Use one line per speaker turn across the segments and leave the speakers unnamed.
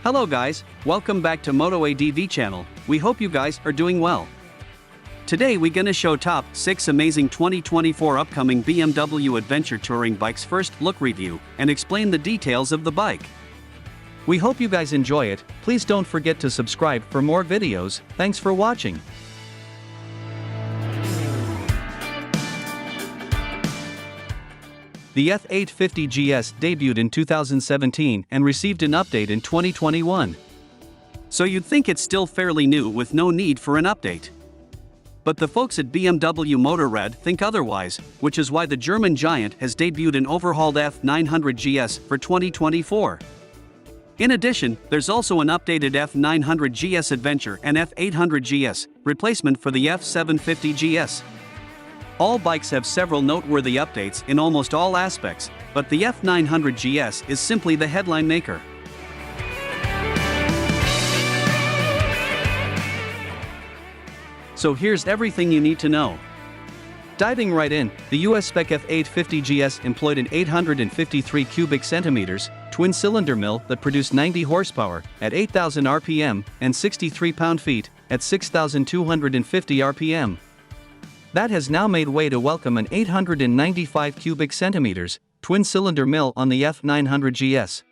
Hello guys, welcome back to Moto ADV channel. We hope you guys are doing well. Today we gonna show top 6 amazing 2024 upcoming BMW adventure touring bikes first look review and explain the details of the bike. We hope you guys enjoy it. Please don't forget to subscribe for more videos. Thanks for watching. The F850 GS debuted in 2017 and received an update in 2021. So you'd think it's still fairly new with no need for an update. But the folks at BMW Motorrad think otherwise, which is why the German giant has debuted an overhauled F900 GS for 2024. In addition, there's also an updated F900 GS Adventure and F800 GS, replacement for the F750 GS. All bikes have several noteworthy updates in almost all aspects, but the F900 GS is simply the headline maker. So here's everything you need to know. Diving right in, the US spec F850 GS employed an 853 cubic centimeters twin-cylinder mill that produced 90 horsepower at 8,000 RPM and 63 pound-feet at 6,250 RPM. That has now made way to welcome an 895 cubic centimeters twin-cylinder mill on the F900 GS.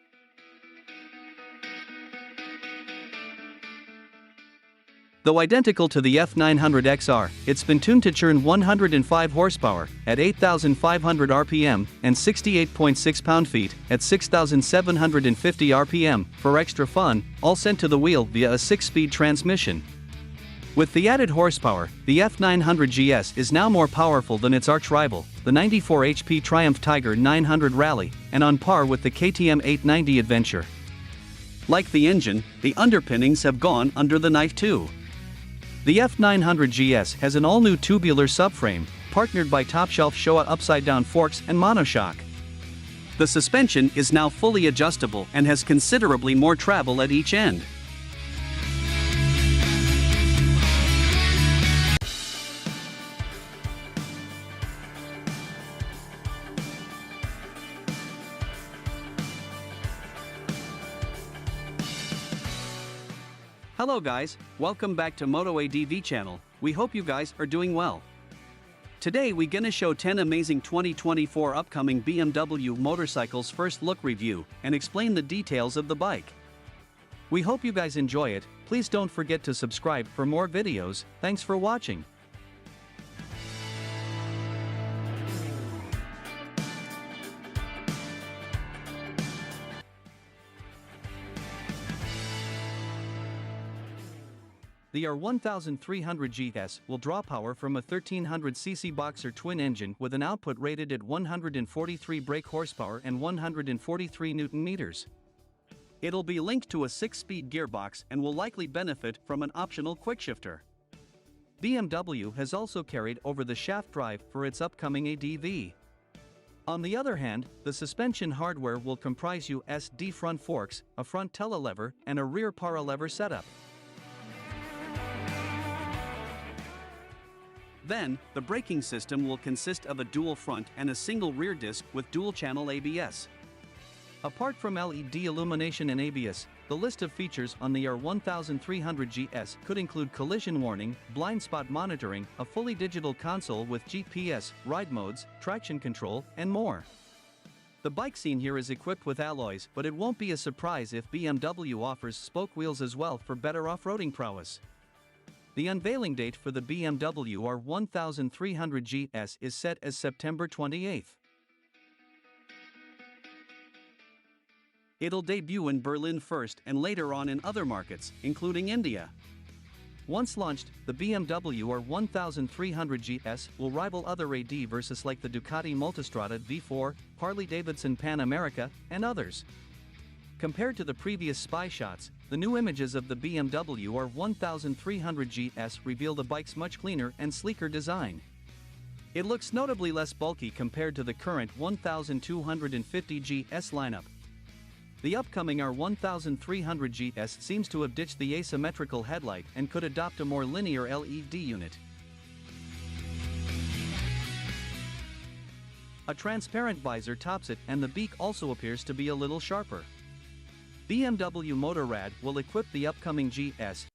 Though identical to the F900 XR, it's been tuned to churn 105 horsepower at 8,500 RPM and 68.6 pound-feet at 6,750 RPM for extra fun, all sent to the wheel via a 6-speed transmission. With the added horsepower, the F900 GS is now more powerful than its arch-rival, the 94 HP Triumph Tiger 900 Rally, and on par with the KTM 890 Adventure. Like the engine, the underpinnings have gone under the knife too. The F900 GS has an all-new tubular subframe, partnered by top-shelf Showa upside-down forks and monoshock. The suspension is now fully adjustable and has considerably more travel at each end. Hello guys, welcome back to Moto ADV channel. We hope you guys are doing well. Today we gonna show 10 amazing 2024 upcoming BMW motorcycles first look review and explain the details of the bike. We hope you guys enjoy it. Please don't forget to subscribe for more videos. Thanks for watching. The R1300 GS will draw power from a 1300cc boxer twin engine with an output rated at 143 brake horsepower and 143 Nm. It'll be linked to a 6-speed gearbox and will likely benefit from an optional quickshifter. BMW has also carried over the shaft drive for its upcoming ADV. On the other hand, the suspension hardware will comprise USD front forks, a front telelever, and a rear paralever setup. Then, the braking system will consist of a dual front and a single rear disc with dual-channel ABS. Apart from LED illumination and ABS, the list of features on the R1300 GS could include collision warning, blind spot monitoring, a fully digital console with GPS, ride modes, traction control, and more. The bike seen here is equipped with alloys, but it won't be a surprise if BMW offers spoke wheels as well for better off-roading prowess. The unveiling date for the BMW R1300 GS is set as September 28. It'll debut in Berlin first and later on in other markets, including India. Once launched, the BMW R1300 GS will rival other AD versus like the Ducati Multistrada V4, Harley-Davidson Pan America, and others. Compared to the previous spy shots, the new images of the BMW R1300 GS reveal the bike's much cleaner and sleeker design. It looks notably less bulky compared to the current 1250 GS lineup. The upcoming R1300 GS seems to have ditched the asymmetrical headlight and could adopt a more linear LED unit. A transparent visor tops it, and the beak also appears to be a little sharper. BMW Motorrad will equip the upcoming GS.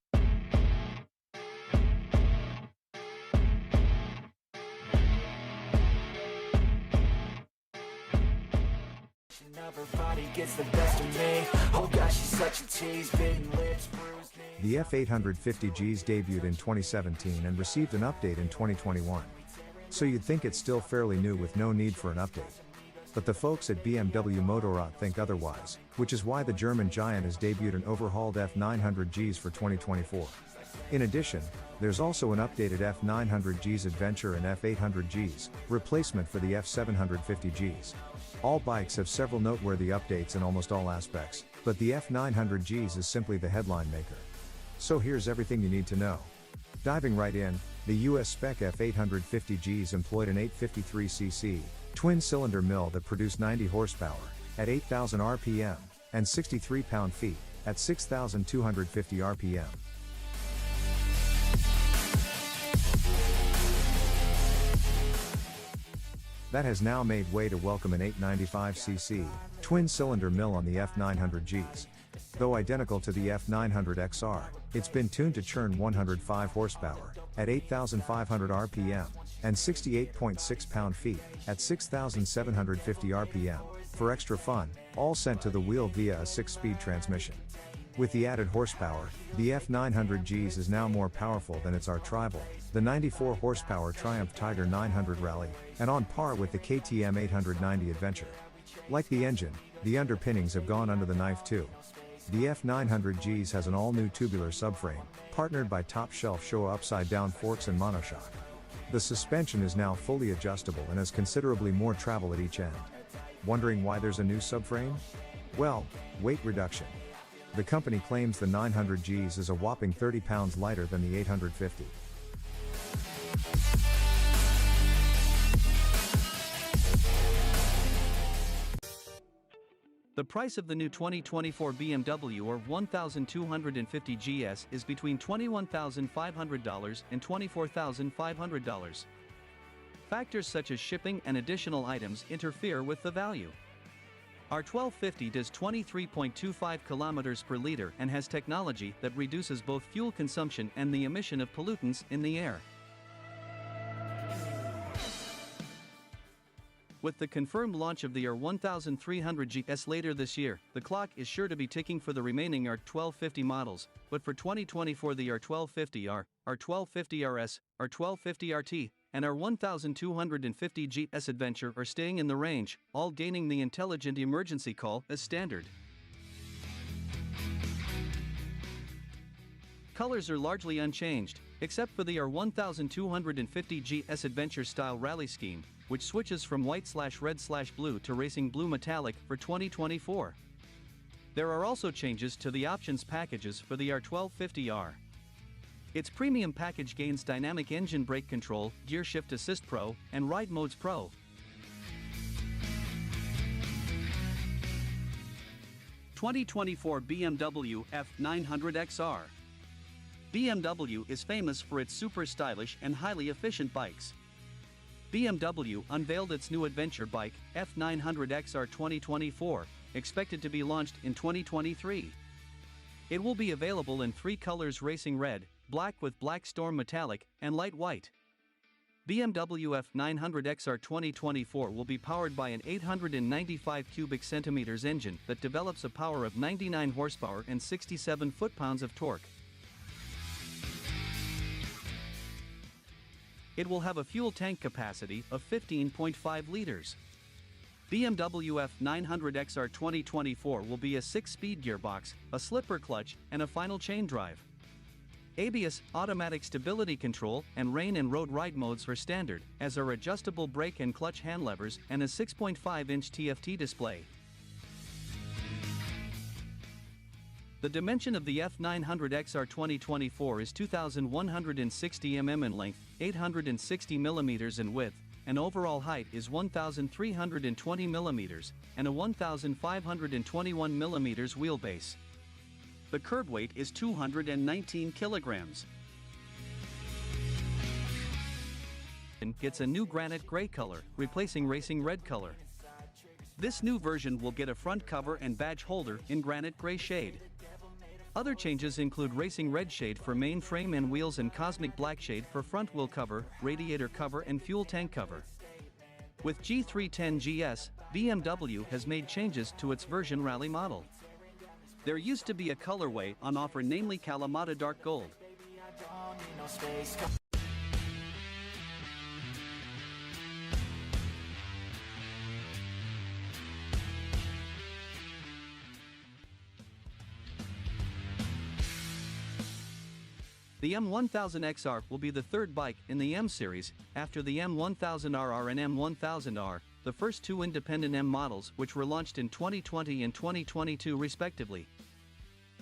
The F850Gs debuted in 2017 and received an update in 2021. So you'd think it's still fairly new with no need for an update. But the folks at BMW Motorrad think otherwise, which is why the German giant has debuted an overhauled F900Gs for 2024. In addition, there's also an updated F900Gs Adventure and F800Gs, replacement for the F750Gs. All bikes have several noteworthy updates in almost all aspects, but the F900Gs is simply the headline maker. So here's everything you need to know. Diving right in, the US spec F850Gs employed an 853cc, twin-cylinder mill that produced 90 horsepower, at 8,000 RPM, and 63 pound-feet, at 6,250 RPM. That has now made way to welcome an 895cc, twin-cylinder mill on the F900Gs. Though identical to the F900XR, it's been tuned to churn 105 horsepower, at 8,500 RPM, and 68.6 pound-feet, at 6,750 RPM, for extra fun, all sent to the wheel via a 6-speed transmission. With the added horsepower, the F900Gs is now more powerful than its arch-rival, the 94 horsepower Triumph Tiger 900 Rally, and on par with the KTM 890 Adventure. Like the engine, the underpinnings have gone under the knife too. The F900Gs has an all-new tubular subframe, partnered by top-shelf Showa upside-down forks and monoshock. The suspension is now fully adjustable and has considerably more travel at each end. Wondering why there's a new subframe? Well, weight reduction. The company claims the 900Gs is a whopping 30 pounds lighter than the 850.
The price of the new 2024 BMW or 1250 GS is between $21,500 and $24,500. Factors such as shipping and additional items interfere with the value. Our 1250 does 23.25 kilometers per liter and has technology that reduces both fuel consumption and the emission of pollutants in the air. With the confirmed launch of the R1300 GS later this year, the clock is sure to be ticking for the remaining R1250 models, but for 2024 the R1250R, R1250RS, R1250RT, and R1250 GS Adventure are staying in the range, all gaining the intelligent emergency call as standard. Colors are largely unchanged, except for the R1250 GS Adventure style rally scheme, which switches from white/red/blue to racing blue metallic for 2024. There are also changes to the options packages for the R1250R. Its premium package gains dynamic engine brake control, gear shift assist pro, and ride modes pro. (2024) BMW F900XR. BMW is famous for its super stylish and highly efficient bikes. BMW unveiled its new adventure bike, F900XR 2024, expected to be launched in 2023. It will be available in 3 colors: racing red, black with black storm metallic, and light white. BMW F900XR 2024 will be powered by an 895 cubic centimeters engine that develops a power of 99 horsepower and 67 foot-pounds of torque. It will have a fuel tank capacity of 15.5 liters. BMW F900XR 2024 will be a 6-speed gearbox, a slipper clutch, and a final chain drive. ABS, automatic stability control, and rain and road ride modes are standard, as are adjustable brake and clutch hand levers and a 6.5-inch TFT display. The dimension of the F900XR 2024 is 2,160 mm in length, 860 mm in width, and overall height is 1,320 mm, and a 1,521 mm wheelbase. The curb weight is 219 kilograms. It gets a new granite gray color, replacing racing red color. This new version will get a front cover and badge holder in granite gray shade. Other changes include racing red shade for main frame and wheels and cosmic black shade for front wheel cover, radiator cover and fuel tank cover. With G310 GS, BMW has made changes to its version rally model. There used to be a colorway on offer, namely Kalamata Dark Gold. The M1000XR will be the third bike in the M series, after the M1000RR and M1000R, the first two independent M models which were launched in 2020 and 2022 respectively.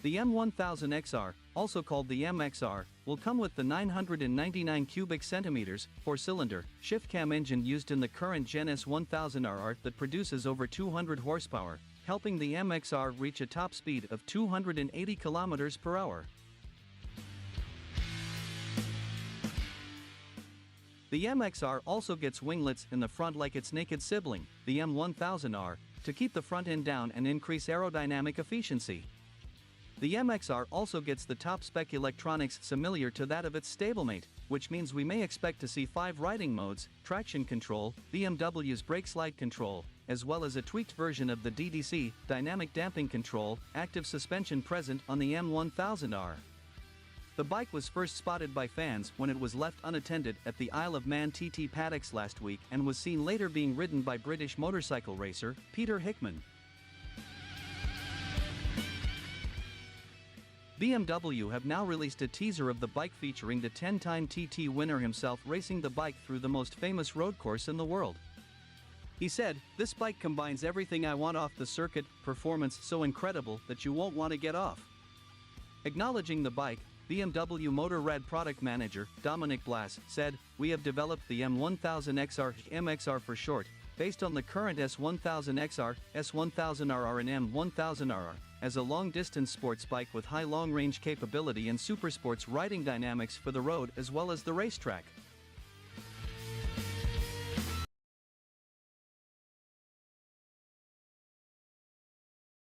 The M1000XR, also called the MXR, will come with the 999 cubic centimeters, 4-cylinder, shift cam engine used in the current Gen S1000RR that produces over 200 horsepower, helping the MXR reach a top speed of 280 km per hour. The MXR also gets winglets in the front like its naked sibling, the M1000R, to keep the front end down and increase aerodynamic efficiency. The MXR also gets the top-spec electronics similar to that of its stablemate, which means we may expect to see 5 riding modes, traction control, BMW's brake slide control, as well as a tweaked version of the DDC, dynamic damping control, active suspension present on the M1000R. The bike was first spotted by fans when it was left unattended at the Isle of Man TT paddocks last week and was seen later being ridden by British motorcycle racer Peter Hickman. BMW have now released a teaser of the bike featuring the 10-time TT winner himself racing the bike through the most famous road course in the world. He said, "This bike combines everything I want off the circuit, performance so incredible that you won't want to get off." Acknowledging the bike, BMW Motorrad product manager, Dominic Blas, said, "We have developed the M1000XR, MXR for short, based on the current S1000XR, S1000RR and M1000RR, as a long-distance sports bike with high long-range capability and supersports riding dynamics for the road as well as the racetrack."